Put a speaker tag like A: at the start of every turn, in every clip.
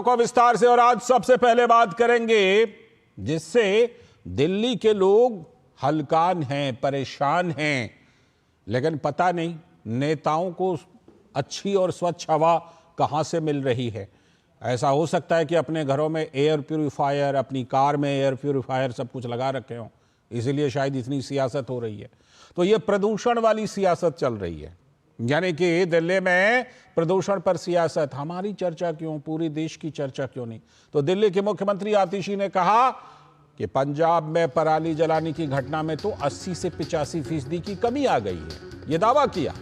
A: को विस्तार से, और आज सबसे पहले बात करेंगे जिससे दिल्ली के लोग हलकान हैं, परेशान हैं, लेकिन पता नहीं नेताओं को अच्छी और स्वच्छ हवा कहां से मिल रही है। ऐसा हो सकता है कि अपने घरों में एयर प्यूरिफायर, अपनी कार में एयर प्यूरिफायर सब कुछ लगा रखे हों, इसीलिए शायद इतनी सियासत हो रही है। तो ये प्रदूषण वाली सियासत चल रही है, यानी कि दिल्ली में प्रदूषण पर सियासत। हमारी चर्चा क्यों, पूरी देश की चर्चा क्यों नहीं? तो दिल्ली के मुख्यमंत्री आतिशी ने कहा कि पंजाब में पराली जलाने की घटना में तो 80 से 85% की कमी आ गई है, यह दावा किया।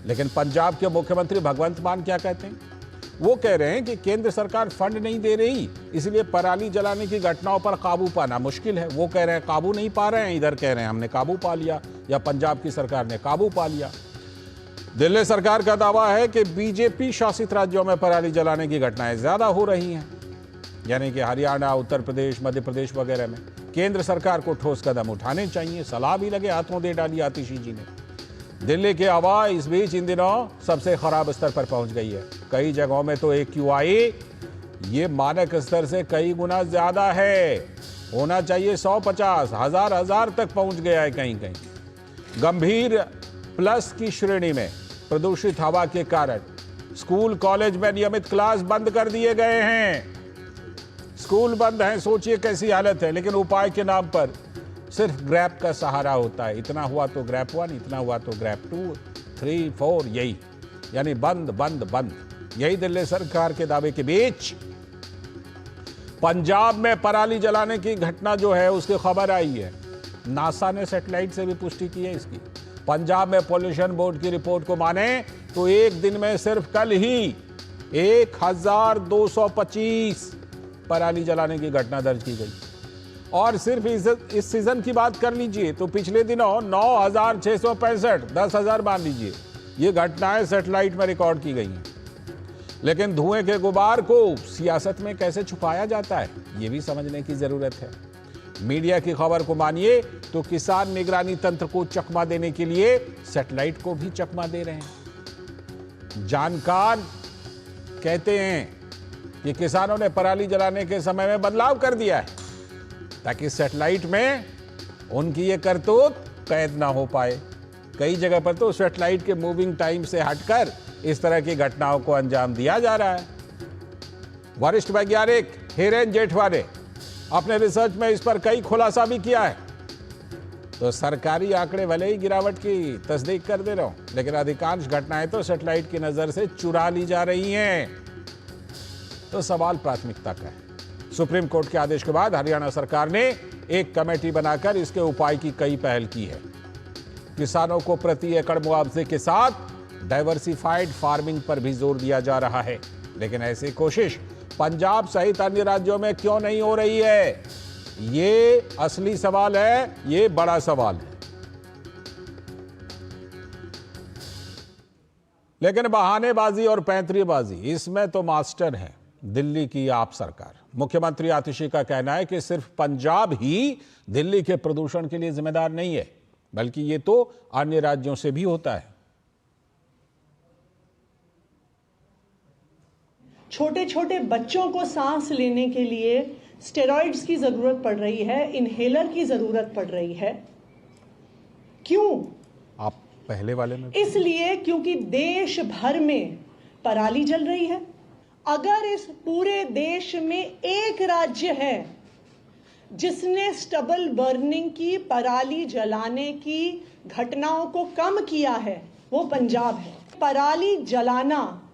A: लेकिन पंजाब के मुख्यमंत्री भगवंत मान क्या कहते हैं? वो कह रहे हैं कि केंद्र सरकार फंड नहीं दे रही, इसलिए पराली जलाने की घटनाओं पर काबू पाना मुश्किल है। वो कह रहे हैं काबू नहीं पा रहे हैं, इधर कह रहे हैं हमने काबू पा लिया, या पंजाब की सरकार ने काबू पा लिया। दिल्ली सरकार का दावा है कि बीजेपी शासित राज्यों में पराली जलाने की घटनाएं ज्यादा हो रही हैं, यानी कि हरियाणा, उत्तर प्रदेश, मध्य प्रदेश वगैरह में। केंद्र सरकार को ठोस कदम उठाने चाहिए, सलाह भी लगे हाथों दे डाली आतिशी जी ने। दिल्ली की हवा इस बीच इन दिनों सबसे खराब स्तर पर पहुंच गई है। कई जगहों में तो AQI ये मानक स्तर से कई गुना ज्यादा है, होना चाहिए 150, हजार तक पहुंच गया है कहीं कहीं। गंभीर प्लस की श्रेणी में प्रदूषित हवा के कारण स्कूल कॉलेज में नियमित क्लास बंद कर दिए गए हैं। स्कूल बंद हैं, सोचिए कैसी हालत है। लेकिन उपाय के नाम पर सिर्फ ग्रैब का सहारा होता है। इतना हुआ तो ग्रैब 1, इतना हुआ तो ग्रैब 2, 3, 4, यही, यानी बंद बंद बंद। यही दिल्ली सरकार के दावे के बीच पंजाब में पराली जलाने की घटना जो है उसकी खबर आई है। नासा ने सैटेलाइट से भी पुष्टि की है इसकी। पंजाब में पॉल्यूशन बोर्ड की रिपोर्ट को माने तो एक दिन में सिर्फ कल ही 1225 पराली जलाने की घटना दर्ज की गई। और सिर्फ इस सीजन की बात कर लीजिए तो पिछले दिनों 9665, 10,000 मान लीजिए, ये घटनाएं सैटेलाइट में रिकॉर्ड की गई हैं। लेकिन धुएं के गुबार को सियासत में कैसे छुपाया जाता है, ये भी समझने की जरूरत है। मीडिया की खबर को मानिए तो किसान निगरानी तंत्र को चकमा देने के लिए सैटेलाइट को भी चकमा दे रहे हैं। जानकार कहते हैं कि किसानों ने पराली जलाने के समय में बदलाव कर दिया है ताकि सैटेलाइट में उनकी ये करतूत कैद ना हो पाए। कई जगह पर तो सैटेलाइट के मूविंग टाइम से हटकर इस तरह की घटनाओं को अंजाम दिया जा रहा है। वरिष्ठ वैज्ञानिक हिरेन जेठवा ने अपने रिसर्च में इस पर कई खुलासा भी किया है। तो सरकारी आंकड़े भले ही गिरावट की तस्दीक कर दे रहा हूं, लेकिन अधिकांश घटनाएं तो सैटेलाइट की नजर से चुरा ली जा रही हैं। तो सवाल प्राथमिकता का है। सुप्रीम कोर्ट के आदेश के बाद हरियाणा सरकार ने एक कमेटी बनाकर इसके उपाय की कई पहल की है। किसानों को प्रति एकड़ मुआवजे के साथ डाइवर्सिफाइड फार्मिंग पर भी जोर दिया जा रहा है। लेकिन ऐसी कोशिश पंजाब सहित अन्य राज्यों में क्यों नहीं हो रही है, ये असली सवाल है, ये बड़ा सवाल है। लेकिन बहानेबाजी और पैंतरेबाजी, इसमें तो मास्टर है दिल्ली की आप सरकार। मुख्यमंत्री आतिशी का कहना है कि सिर्फ पंजाब ही दिल्ली के प्रदूषण के लिए जिम्मेदार नहीं है, बल्कि ये तो अन्य राज्यों से भी होता है।
B: छोटे छोटे बच्चों को सांस लेने के लिए स्टेरॉइड्स की जरूरत पड़ रही है, इनहेलर की जरूरत पड़ रही है। क्यों?
A: आप पहले वाले में?
B: इसलिए क्योंकि देश भर में पराली जल रही है। अगर इस पूरे देश में एक राज्य है जिसने स्टबल बर्निंग की, पराली जलाने की घटनाओं को कम किया है, वो पंजाब है। पराली जलाना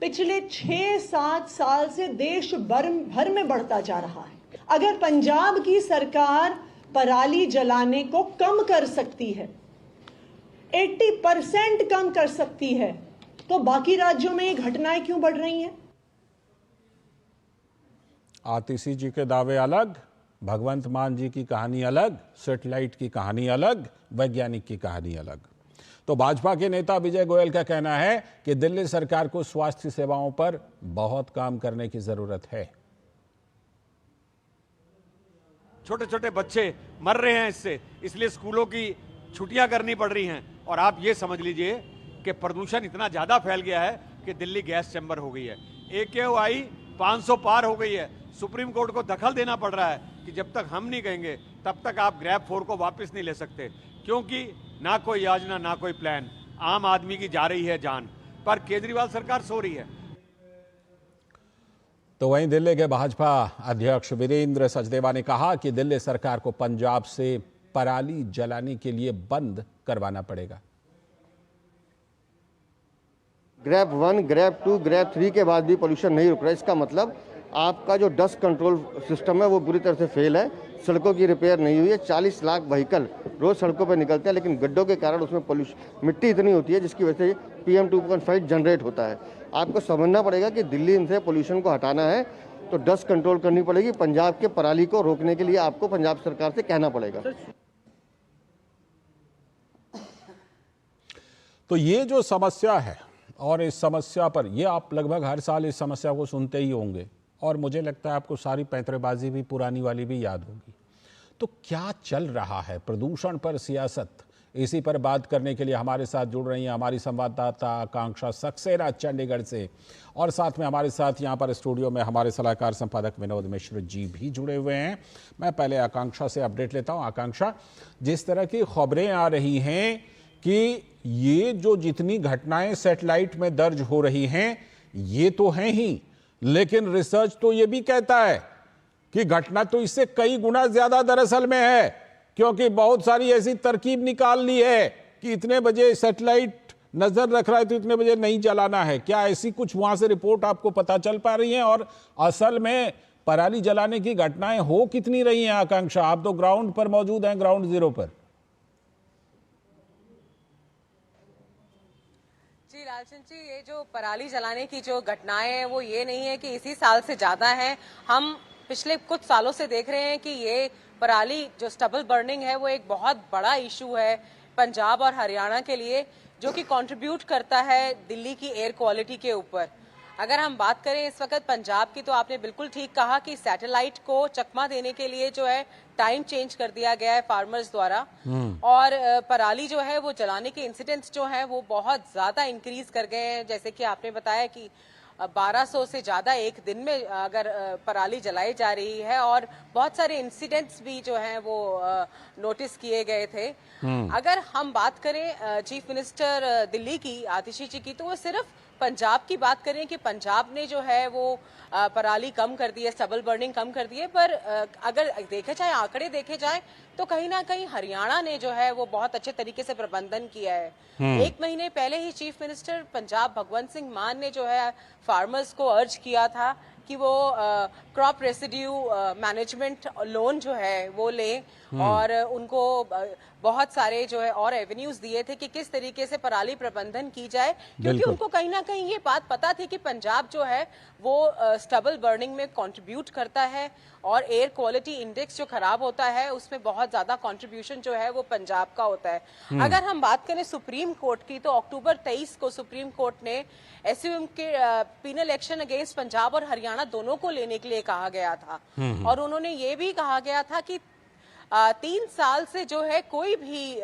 B: पिछले 6-7 साल से देश भर में बढ़ता जा रहा है। अगर पंजाब की सरकार पराली जलाने को कम कर सकती है, 80% कम कर सकती है, तो बाकी राज्यों में ये घटनाएं क्यों बढ़ रही हैं?
A: आतिशी जी के दावे अलग, भगवंत मान जी की कहानी अलग, सैटेलाइट की कहानी अलग, वैज्ञानिक की कहानी अलग। तो भाजपा के नेता विजय गोयल का कहना है कि दिल्ली सरकार को स्वास्थ्य सेवाओं पर बहुत काम करने की जरूरत है।
C: छोटे छोटे बच्चे मर रहे हैं इससे, इसलिए स्कूलों की छुट्टियां करनी पड़ रही हैं। और आप ये समझ लीजिए कि प्रदूषण इतना ज्यादा फैल गया है कि दिल्ली गैस चैम्बर हो गई है। AQI 500 पार हो गई है। सुप्रीम कोर्ट को दखल देना पड़ रहा है कि जब तक हम नहीं कहेंगे तब तक आप ग्रैब 4 को वापस नहीं ले सकते, क्योंकि ना कोई योजना ना कोई प्लान, आम आदमी की जा रही है जान, पर केजरीवाल सरकार सो रही है।
A: तो वहीं दिल्ली के भाजपा अध्यक्ष वीरेंद्र सचदेवा ने कहा कि दिल्ली सरकार को पंजाब से पराली जलाने के लिए बंद करवाना पड़ेगा।
D: ग्रैब 1, ग्रैब 2, ग्रैब 3 के बाद भी पोल्यूशन नहीं रुक रहा है। इसका मतलब आपका जो डस्ट कंट्रोल सिस्टम है वो बुरी तरह से फेल है। सड़कों की रिपेयर नहीं हुई है। 40 लाख व्हीकल रोज सड़कों पर निकलते हैं, लेकिन गड्ढों के कारण उसमें पोल्यूशन, मिट्टी इतनी होती है जिसकी वजह से PM 2.5 जनरेट होता है। आपको समझना पड़ेगा कि दिल्ली से पोल्यूशन को हटाना है तो डस्ट कंट्रोल करनी पड़ेगी। पंजाब के पराली को रोकने के लिए आपको पंजाब सरकार से कहना पड़ेगा।
A: तो ये जो समस्या है, और इस समस्या पर ये आप लगभग हर साल इस समस्या को सुनते ही होंगे, और मुझे लगता है आपको सारी पैंतरेबाजी भी पुरानी वाली भी याद होगी। तो क्या चल रहा है प्रदूषण पर सियासत, इसी पर बात करने के लिए हमारे साथ जुड़ रही हैं हमारी संवाददाता आकांक्षा सक्सेना चंडीगढ़ से, और साथ में हमारे साथ यहाँ पर स्टूडियो में हमारे सलाहकार संपादक विनोद मिश्र जी भी जुड़े हुए हैं। मैं पहले आकांक्षा से अपडेट लेता हूँ। आकांक्षा, जिस तरह की खबरें आ रही हैं कि ये जो जितनी घटनाएं सैटेलाइट में दर्ज हो रही हैं ये तो हैं ही, लेकिन रिसर्च तो ये भी कहता है कि घटना तो इससे कई गुना ज्यादा दरअसल में है, क्योंकि बहुत सारी ऐसी तरकीब निकाल ली है कि इतने बजे सैटेलाइट नजर रख रहा है तो इतने बजे नहीं जलाना है। क्या ऐसी कुछ वहां से रिपोर्ट आपको पता चल पा रही है, और असल में पराली जलाने की घटनाएं हो कितनी रही हैं? आकांक्षा, आप तो ग्राउंड पर मौजूद हैं, ग्राउंड जीरो पर।
E: जी लालचंद जी, ये जो पराली जलाने की जो घटनाएं हैं वो ये नहीं है कि इसी साल से ज्यादा है। हम पिछले कुछ सालों से देख रहे हैं कि ये पराली जो स्टबल बर्निंग है वो एक बहुत बड़ा इशू है पंजाब और हरियाणा के लिए, जो कि कंट्रीब्यूट करता है दिल्ली की एयर क्वालिटी के ऊपर। अगर हम बात करें इस वक्त पंजाब की, तो आपने बिल्कुल ठीक कहा कि सैटेलाइट को चकमा देने के लिए जो है टाइम चेंज कर दिया गया है फार्मर्स द्वारा, और पराली जो है वो जलाने के इंसिडेंट्स जो है वो बहुत ज्यादा इंक्रीज कर गए हैं। जैसे कि आपने बताया कि 1200 से ज्यादा एक दिन में अगर पराली जलाई जा रही है, और बहुत सारे इंसिडेंट्स भी जो हैं वो नोटिस किए गए थे। अगर हम बात करें चीफ मिनिस्टर दिल्ली की आतिशी जी की, तो वो सिर्फ पंजाब की बात करें कि पंजाब ने जो है वो पराली कम कर दी है, स्टबल बर्निंग कम कर दी है, पर अगर देखे जाए, आंकड़े देखे जाए, तो कहीं ना कहीं हरियाणा ने जो है वो बहुत अच्छे तरीके से प्रबंधन किया है। एक महीने पहले ही चीफ मिनिस्टर पंजाब भगवंत सिंह मान ने जो है फार्मर्स को अर्ज किया था कि वो क्रॉप रेसिड्यू मैनेजमेंट लोन जो है वो ले, और उनको बहुत सारे जो है और एवेन्यूज दिए थे कि किस तरीके से पराली प्रबंधन की जाए, क्योंकि उनको कहीं ना कहीं ये बात पता थी कि पंजाब जो है वो स्टबल बर्निंग में कंट्रीब्यूट करता है, और एयर क्वालिटी इंडेक्स जो खराब होता है उसमें बहुत ज्यादा कंट्रीब्यूशन जो है वो पंजाब का होता है। अगर हम बात करें सुप्रीम कोर्ट की, तो अक्टूबर 23 को सुप्रीम कोर्ट ने SUM के पीनल एक्शन अगेंस्ट पंजाब और हरियाणा दोनों को लेने के लिए कहा गया था, और उन्होंने ये भी कहा गया था कि 3 साल से जो है कोई भी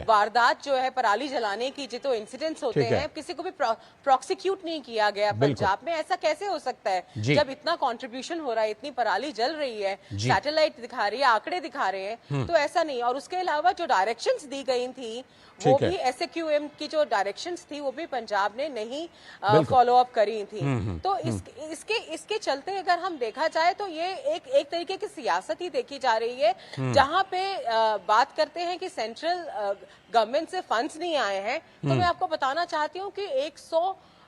E: वारदात जो है पराली जलाने की जो इंसिडेंट्स होते हैं, किसी को भी प्रोसिक्यूट नहीं किया गया पंजाब में। ऐसा कैसे हो सकता है जब इतना कंट्रीब्यूशन हो रहा है, इतनी पराली जल रही है, सैटेलाइट दिखा रही है, आंकड़े दिखा रहे हैं, तो ऐसा नहीं। और उसके अलावा जो डायरेक्शंस दी गई थी वो भी SAQM की जो डायरेक्शंस थी वो भी पंजाब ने नहीं फॉलो अप करी थी। तो इसके चलते अगर हम देखा जाए तो ये एक तरीके की सियासत ही देखी जा रही है, जहां पे बात करते हैं कि सेंट्रल गवर्नमेंट से फंड्स नहीं आए हैं। तो मैं आपको बताना चाहती हूँ कि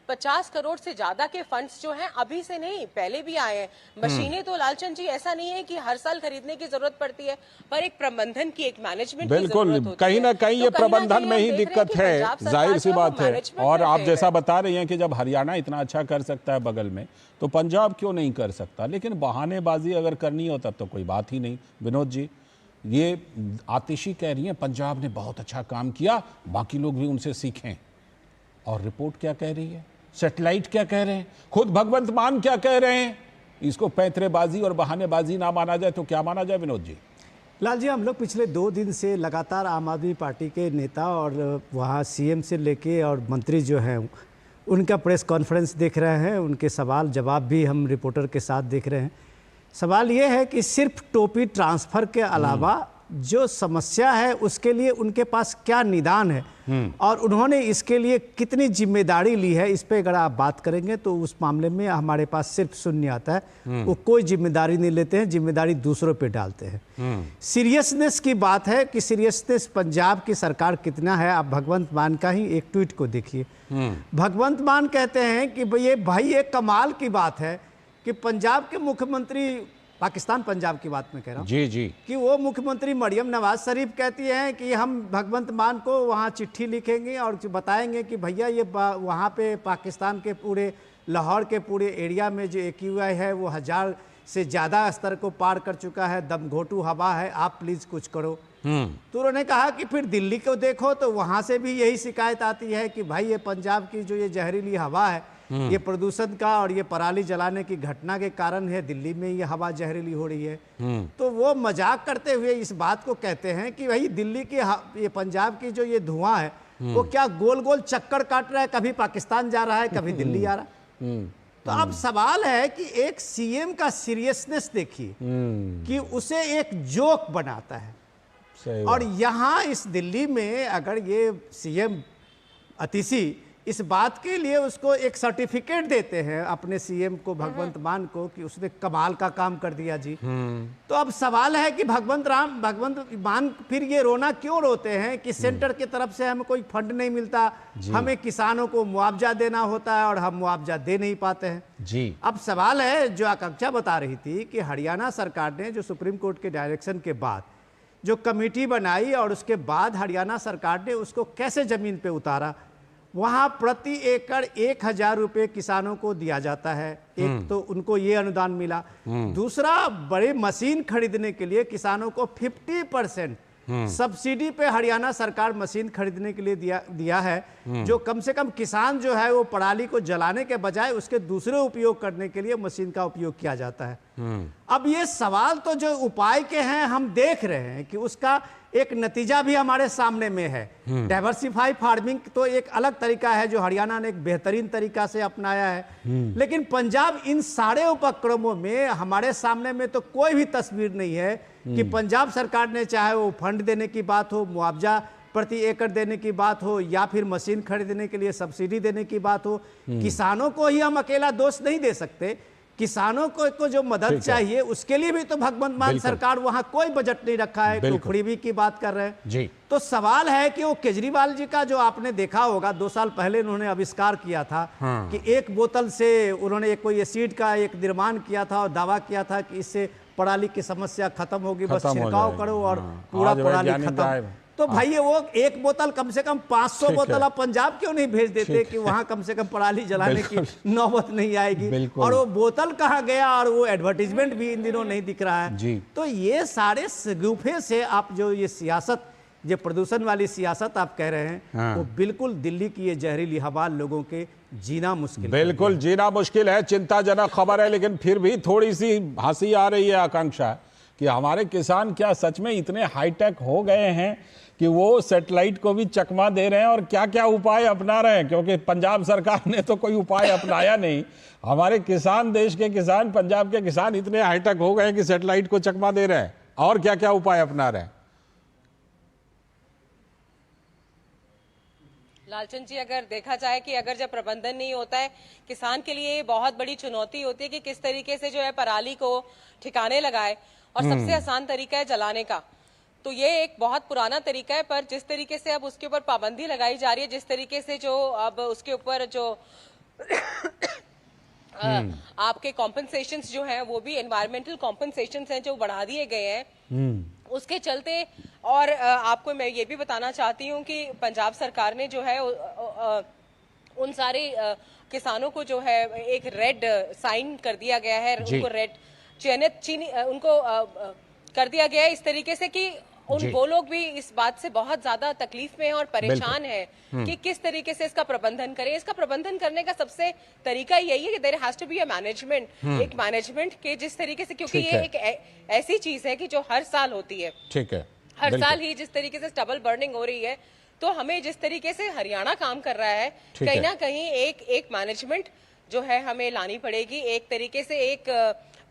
E: 150 करोड़ से ज्यादा के फंड्स जो हैं अभी से नहीं, पहले भी आए हैं। मशीनें तो लालचंद जी ऐसा नहीं है कि हर साल खरीदने की जरूरत पड़ती है, पर एक प्रबंधन की, एक मैनेजमेंट की जरूरत होती है।
A: कहीं ना कहीं ये प्रबंधन में ही दिक्कत है, जाहिर सी बात है। और आप जैसा बता रही हैं कि जब हरियाणा इतना अच्छा कर सकता है बगल में, तो पंजाब क्यों नहीं कर सकता? लेकिन बहानेबाजी अगर करनी हो तब तो कोई बात ही नहीं। विनोद जी, ये आतिशी कह रही हैं पंजाब ने बहुत अच्छा काम किया, बाकी लोग भी उनसे सीखें, और रिपोर्ट क्या कह रही है, सैटेलाइट क्या कह रहे हैं, खुद भगवंत मान क्या कह रहे हैं? इसको पैंतरेबाजी और बहानेबाजी ना माना जाए तो क्या माना जाए विनोद जी?
F: लाल जी, हम लोग पिछले 2 दिन से लगातार आम आदमी पार्टी के नेता और वहाँ CM से लेके और मंत्री जो हैं उनका प्रेस कॉन्फ्रेंस देख रहे हैं, उनके सवाल जवाब भी हम रिपोर्टर के साथ देख रहे हैं। सवाल ये है कि सिर्फ टोपी ट्रांसफ़र के अलावा जो समस्या है उसके लिए उनके पास क्या निदान है और उन्होंने इसके लिए कितनी जिम्मेदारी ली है, इस पे अगर आप बात करेंगे तो उस मामले में हमारे पास सिर्फ शून्य आता है। वो कोई जिम्मेदारी नहीं लेते हैं, जिम्मेदारी दूसरों पे डालते हैं। सीरियसनेस की बात है कि सीरियसनेस पंजाब की सरकार कितना है, आप भगवंत मान का ही एक ट्वीट को देखिए। भगवंत मान कहते हैं कि भाई ये कमाल की बात है कि पंजाब के मुख्यमंत्री, पाकिस्तान पंजाब की बात मैं कह रहा हूँ
A: जी जी,
F: कि वो मुख्यमंत्री मरियम नवाज शरीफ कहती हैं कि हम भगवंत मान को वहाँ चिट्ठी लिखेंगे और बताएंगे कि भैया ये वहाँ पे पाकिस्तान के पूरे लाहौर के पूरे एरिया में जो AQI है वो 1000 से ज़्यादा स्तर को पार कर चुका है, दमघोटू हवा है, आप प्लीज़ कुछ करो। तो उन्होंने कहा कि फिर दिल्ली को देखो तो वहाँ से भी यही शिकायत आती है कि भाई ये पंजाब की जो ये जहरीली हवा है, ये प्रदूषण का और ये पराली जलाने की घटना के कारण है, दिल्ली में ये हवा जहरीली हो रही है। तो वो मजाक करते हुए इस बात को कहते हैं कि भाई दिल्ली की ये पंजाब की जो ये धुआं है वो क्या गोल गोल चक्कर काट रहा है, कभी पाकिस्तान जा रहा है, कभी दिल्ली आ रहा है। तो अब सवाल है कि एक सीएम का सीरियसनेस देखिए कि उसे एक जोक बनाता है।
A: सही
F: और यहाँ इस दिल्ली में अगर ये सीएम अतिशी इस बात के लिए उसको एक सर्टिफिकेट देते हैं अपने सीएम को, भगवंत मान को, कि उसने कमाल का काम कर दिया जी। तो अब सवाल है कि भगवंत मान फिर ये रोना क्यों रोते हैं कि सेंटर की तरफ से हमें कोई फंड नहीं मिलता, हमें किसानों को मुआवजा देना होता है और हम मुआवजा दे नहीं पाते हैं
A: जी।
F: अब सवाल है, जो आकांक्षा बता रही थी कि हरियाणा सरकार ने जो सुप्रीम कोर्ट के डायरेक्शन के बाद जो कमेटी बनाई और उसके बाद हरियाणा सरकार ने उसको कैसे जमीन पे उतारा, वहाँ प्रति एकड़ 1000 रुपये किसानों को दिया जाता है। एक तो उनको ये अनुदान मिला, दूसरा बड़े मशीन खरीदने के लिए किसानों को 50% सब्सिडी पे हरियाणा सरकार मशीन खरीदने के लिए दिया है, जो कम से कम किसान जो है वो पराली को जलाने के बजाय उसके दूसरे उपयोग करने के लिए मशीन का उपयोग किया जाता है। अब ये सवाल तो जो उपाय के हैं हम देख रहे हैं कि उसका एक नतीजा भी हमारे सामने में है। डाइवर्सिफाई फार्मिंग तो एक अलग तरीका है जो हरियाणा ने एक बेहतरीन तरीका से अपनाया है, लेकिन पंजाब इन सारे उपक्रमों में हमारे सामने में तो कोई भी तस्वीर नहीं है कि पंजाब सरकार ने, चाहे वो फंड देने की बात हो, मुआवजा प्रति एकड़ देने की बात हो, या फिर मशीन खरीदने के लिए सब्सिडी देने की बात हो, किसानों को ही हम अकेला दोष नहीं दे सकते। किसानों को जो मदद चाहिए उसके लिए भी तो भगवंत मान सरकार वहां कोई बजट नहीं रखा है, तो फ्रीबी की बात कर रहे हैं जी। तो सवाल है कि वो केजरीवाल जी का जो आपने देखा होगा 2 साल पहले उन्होंने आविष्कार किया था कि एक बोतल से उन्होंने कोई एसिड का एक निर्माण किया था और दावा किया था कि इससे पराली की समस्या खत्म होगी, बस छिड़काव करो और पूरा पराली खत्म। तो भाई वो एक बोतल कम से कम 500 बोतल आप पंजाब क्यों नहीं भेज देते कि वहां कम से कम पराली जलाने की नौबत नहीं आएगी। और वो बोतल कहाँ गया और वो एडवर्टीजमेंट भी इन दिनों नहीं दिख रहा है। तो ये सारे सगुफे से आप जो ये सियासत, जो प्रदूषण वाली सियासत आप कह रहे हैं, वो बिल्कुल दिल्ली की ये जहरीली हवा लोगों के जीना मुश्किल,
A: बिल्कुल जीना मुश्किल है। चिंताजनक खबर है, लेकिन फिर भी थोड़ी सी हंसी आ रही है आकांक्षा कि हमारे किसान क्या सच में इतने हाईटेक हो गए हैं कि वो सैटेलाइट को भी चकमा दे रहे हैं और क्या क्या उपाय अपना रहे हैं, क्योंकि पंजाब सरकार ने तो कोई उपाय अपनाया नहीं। हमारे किसान, देश के किसान, पंजाब के किसान इतने हाईटेक हो गए हैं कि सैटेलाइट को चकमा दे रहे हैं। और क्या क्या उपाय अपना रहे हैं?
E: लालचंद जी, अगर देखा जाए कि अगर जब प्रबंधन नहीं होता है, किसान के लिए बहुत बड़ी चुनौती होती है कि किस तरीके से जो है पराली को ठिकाने लगाए, और सबसे आसान तरीका है जलाने का। तो ये एक बहुत पुराना तरीका है, पर जिस तरीके से अब उसके ऊपर पाबंदी लगाई जा रही है, जिस तरीके से जो अब उसके ऊपर जो आपके कॉम्पनसेशंस जो हैं वो भी एनवायरमेंटल कॉम्पनसेशंस हैं जो बढ़ा दिए गए हैं, उसके चलते। और आपको मैं ये भी बताना चाहती हूँ कि पंजाब सरकार ने जो है उन सारे किसानों को जो है एक रेड साइन कर दिया गया है, उनको रेड उनको कर दिया गया है इस तरीके से कि वो लोग भी इस बात से बहुत ज्यादा तकलीफ में हैं और परेशान हैं कि किस तरीके से इसका प्रबंधन करें। इसका प्रबंधन करने का सबसे तरीका यही है कि there has to be a management, एक मैनेजमेंट के जिस तरीके से, क्योंकि ये एक ऐसी चीज है कि जो हर साल होती है।
A: ठीक है,
E: हर साल ही जिस तरीके से स्टबल बर्निंग हो रही है, तो हमें जिस तरीके से हरियाणा काम कर रहा है,
A: ठीक
E: कहीं
A: है।
E: ना कहीं एक मैनेजमेंट जो है हमें लानी पड़ेगी, एक तरीके से एक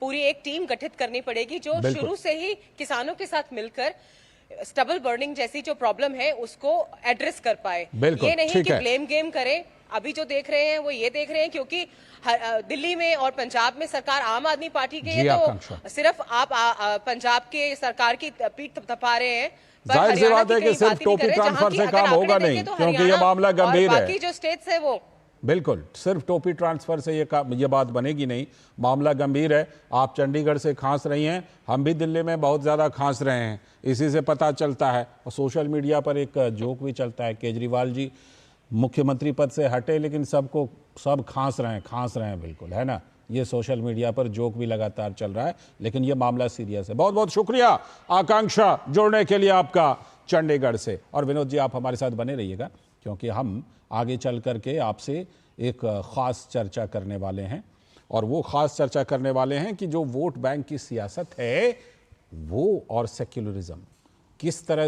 E: पूरी एक टीम गठित करनी पड़ेगी जो
A: बिल्कुल।
E: शुरू से ही किसानों के साथ मिलकर स्टबल बर्निंग जैसी जो प्रॉब्लम है उसको एड्रेस कर पाए।
A: बिल्कुल,
E: ये नहीं
A: ठीक
E: कि
A: है।
E: ब्लेम गेम करें। अभी जो देख रहे हैं वो ये देख रहे हैं क्योंकि दिल्ली में और पंजाब में सरकार आम आदमी पार्टी की
A: जी,
E: है,
A: आकांक्षा।
E: तो सिर्फ आप पंजाब के सरकार की पीठ थपथपा रहे हैं, पर
A: जाहिर सी
E: हरियाणा
A: बात
E: की
A: है कि
E: कहीं
A: सिर्फ
E: बात ही नहीं
A: टोपी
E: कर रहे, जहां
A: ट्रांसफर
E: की
A: से
E: अगर
A: काम
E: आपने
A: होगा
E: देखे
A: नहीं,
E: तो
A: क्योंकि ये
E: हरियाणा
A: मामला
E: और
A: गंभीर है।
E: बाकी जो स्टेट्स है वो
A: बिल्कुल, सिर्फ टोपी ट्रांसफर से ये बात बनेगी नहीं, मामला गंभीर है। आप चंडीगढ़ से खांस रही हैं, हम भी दिल्ली में बहुत ज़्यादा खांस रहे हैं, इसी से पता चलता है। और सोशल मीडिया पर एक जोक भी चलता है, केजरीवाल जी मुख्यमंत्री पद से हटे लेकिन सब खांस रहे हैं बिल्कुल, है ना। ये सोशल मीडिया पर जोक भी लगातार चल रहा है, लेकिन ये मामला सीरियस है। बहुत बहुत शुक्रिया आकांक्षा, जुड़ने के लिए आपका चंडीगढ़ से। और विनोद जी, आप हमारे साथ बने रहिएगा, क्योंकि हम आगे चल करके आपसे एक ख़ास चर्चा करने वाले हैं। और वो ख़ास चर्चा करने वाले हैं कि जो वोट बैंक की सियासत है वो और सेक्युलरिज्म किस तरह